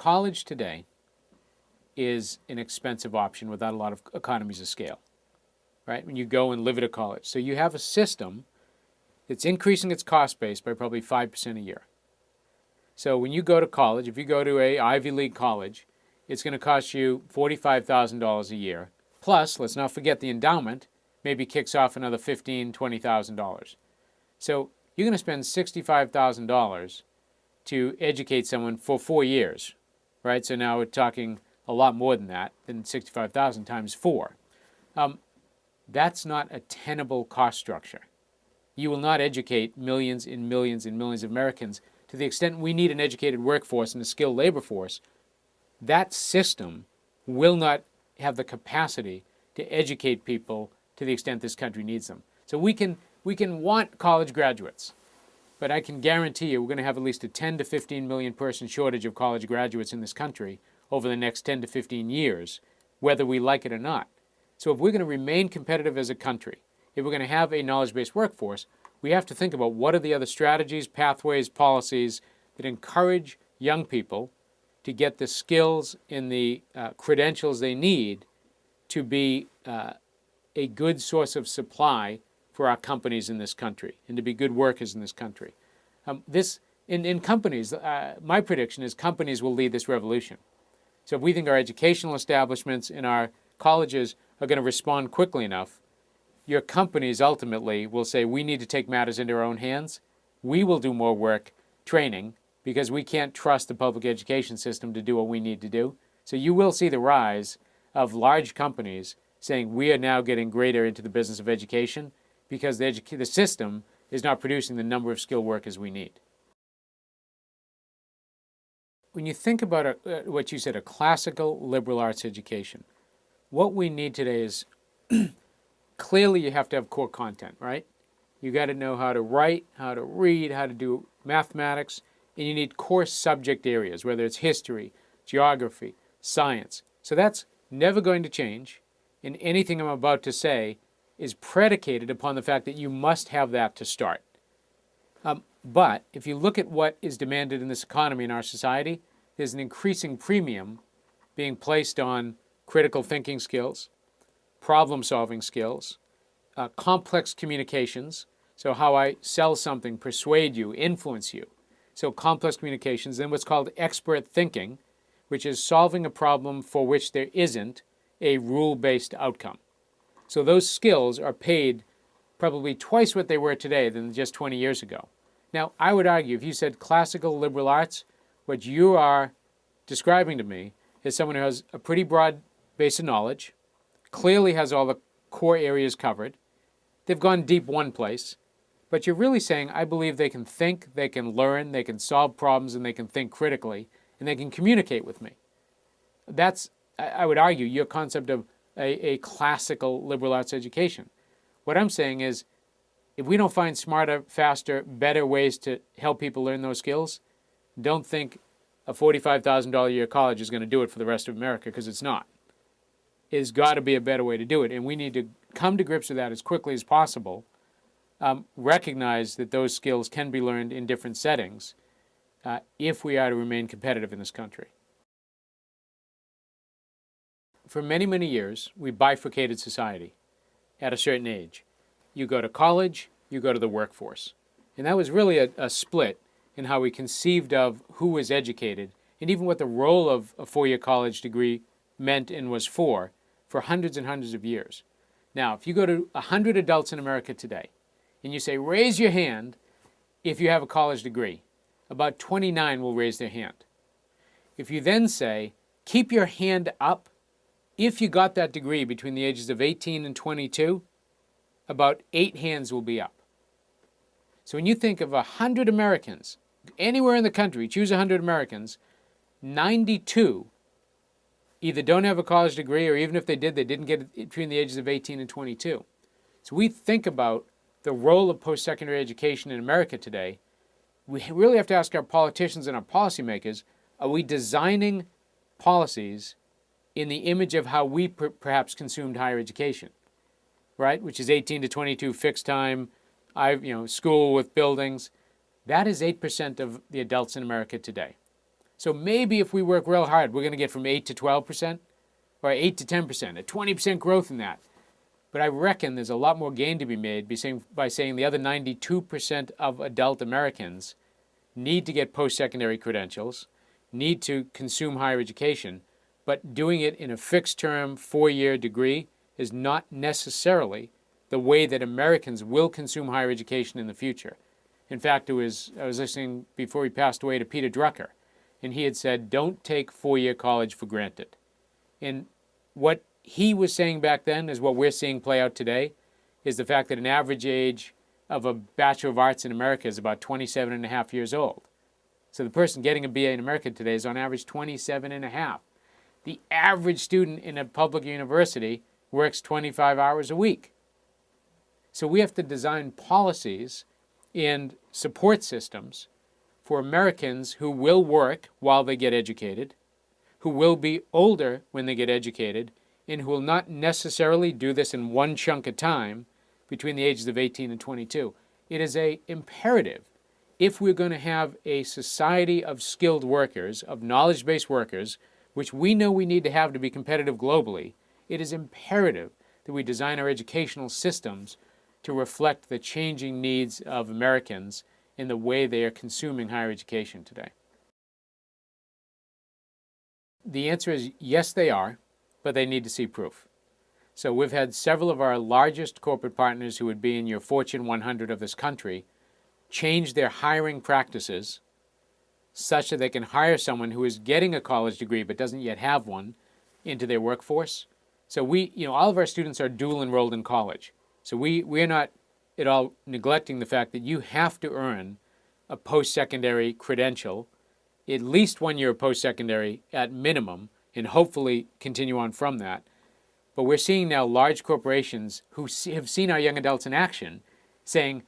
college today is an expensive option without a lot of economies of scale, right? When you go and live at a college. So you have a system that's increasing its cost base by probably 5% a year. So when you go to college, if you go to a Ivy League college, it's going to cost you $45,000 a year. Plus, let's not forget the endowment maybe kicks off another $15,000, $20,000. So you're going to spend $65,000 to educate someone for 4 years, right? So now we're talking a lot more than that, than 65,000 times 4. That's not a tenable cost structure. You will not educate millions and millions and millions of Americans to the extent we need an educated workforce and a skilled labor force. That system will not have the capacity to educate people to the extent this country needs them. So we can want college graduates, but I can guarantee you we're going to have at least a 10 to 15 million person shortage of college graduates in this country over the next 10 to 15 years, whether we like it or not. So if we're going to remain competitive as a country, if we're going to have a knowledge-based workforce, we have to think about what are the other strategies, pathways, policies that encourage young people to get the skills and the credentials they need to be a good source of supply for our companies in this country and to be good workers in this country. In companies, my prediction is companies will lead this revolution. So if we think our educational establishments and our colleges are going to respond quickly enough, your companies ultimately will say, we need to take matters into our own hands. We will do more work training because we can't trust the public education system to do what we need to do. So you will see the rise of large companies saying we are now getting greater into the business of education because the system is not producing the number of skilled workers we need. When you think about what you said, a classical liberal arts education, what we need today is clearly you have to have core content, right? You got to know how to write, how to read, how to do mathematics, and you need core subject areas, whether it's history, geography, science. So that's never going to change, and anything I'm about to say is predicated upon the fact that you must have that to start. But if you look at what is demanded in this economy in our society, there's an increasing premium being placed on critical thinking skills, problem-solving skills, complex communications, so how I sell something, persuade you, influence you. So complex communications, then what's called expert thinking, which is solving a problem for which there isn't a rule-based outcome. So those skills are paid probably twice what they were today than just 20 years ago. Now, I would argue, if you said classical liberal arts, what you are describing to me is someone who has a pretty broad base of knowledge, clearly has all the core areas covered. They've gone deep one place, but you're really saying, I believe they can think, they can learn, they can solve problems, and they can think critically, and they can communicate with me. That's, I would argue, your concept of a classical liberal arts education. What I'm saying is, if we don't find smarter, faster, better ways to help people learn those skills, don't think a $45,000 a year college is going to do it for the rest of America, because it's not. It's got to be a better way to do it, and we need to come to grips with that as quickly as possible, recognize that those skills can be learned in different settings if we are to remain competitive in this country. For many, many years, we bifurcated society at a certain age. You go to college, you go to the workforce. And that was really a split in how we conceived of who was educated and even what the role of a four-year college degree meant and was for hundreds and hundreds of years. Now, if you go to 100 adults in America today and you say, raise your hand if you have a college degree, about 29 will raise their hand. If you then say, keep your hand up if you got that degree between the ages of 18 and 22, about 8 hands will be up. So when you think of 100 Americans, anywhere in the country, choose 100 Americans, 92 either don't have a college degree, or even if they did, they didn't get it between the ages of 18 and 22. So we think about the role of post-secondary education in America today. We really have to ask our politicians and our policymakers, are we designing policies in the image of how we perhaps consumed higher education, right? Which is 18 to 22 fixed time, school with buildings. That is 8% of the adults in America today. So maybe if we work real hard, we're going to get from 8 to 12%, or 8 to 10%, a 20% growth in that. But I reckon there's a lot more gain to be made by saying the other 92% of adult Americans need to get post-secondary credentials, need to consume higher education, but doing it in a fixed-term 4-year degree is not necessarily the way that Americans will consume higher education in the future. In fact, I was listening before he passed away to Peter Drucker, and he had said, don't take 4-year college for granted. And what he was saying back then is what we're seeing play out today, is the fact that an average age of a Bachelor of Arts in America is about 27 and a half years old. So the person getting a BA in America today is on average 27 and a half. The average student in a public university works 25 hours a week. So we have to design policies and support systems for Americans who will work while they get educated, who will be older when they get educated, and who will not necessarily do this in one chunk of time between the ages of 18 and 22. It is an imperative. If we're going to have a society of skilled workers, of knowledge-based workers, which we know we need to have to be competitive globally, it is imperative that we design our educational systems to reflect the changing needs of Americans in the way they are consuming higher education today. The answer is yes, they are, but they need to see proof. So we've had several of our largest corporate partners who would be in your Fortune 100 of this country change their hiring practices such that they can hire someone who is getting a college degree but doesn't yet have one into their workforce. So all of our students are dual enrolled in college. So we're not at all neglecting the fact that you have to earn a post-secondary credential, at least 1 year of post-secondary at minimum, and hopefully continue on from that. But we're seeing now large corporations who have seen our young adults in action saying,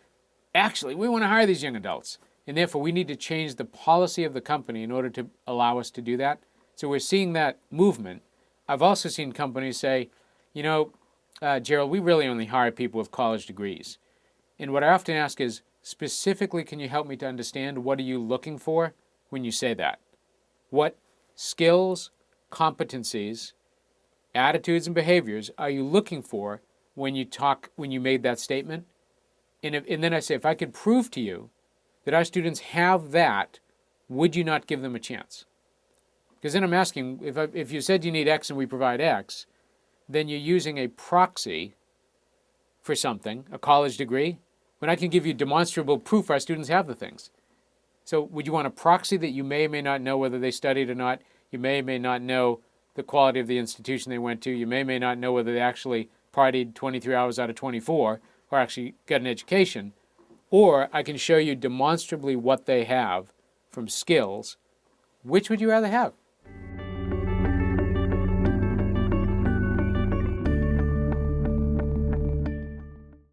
actually, we want to hire these young adults, and therefore we need to change the policy of the company in order to allow us to do that. So we're seeing that movement. I've also seen companies say, Gerald, we really only hire people with college degrees. And what I often ask is, specifically, can you help me to understand what are you looking for when you say that? What skills, competencies, attitudes, and behaviors are you looking for when you made that statement? And then I say, if I could prove to you that our students have that, would you not give them a chance? Because then I'm asking, if you said you need X and we provide X, then you're using a proxy for something, a college degree, when I can give you demonstrable proof our students have the things. So would you want a proxy that you may or may not know whether they studied or not? You may or may not know the quality of the institution they went to. You may or may not know whether they actually partied 23 hours out of 24 or actually got an education. Or I can show you demonstrably what they have from skills. Which would you rather have?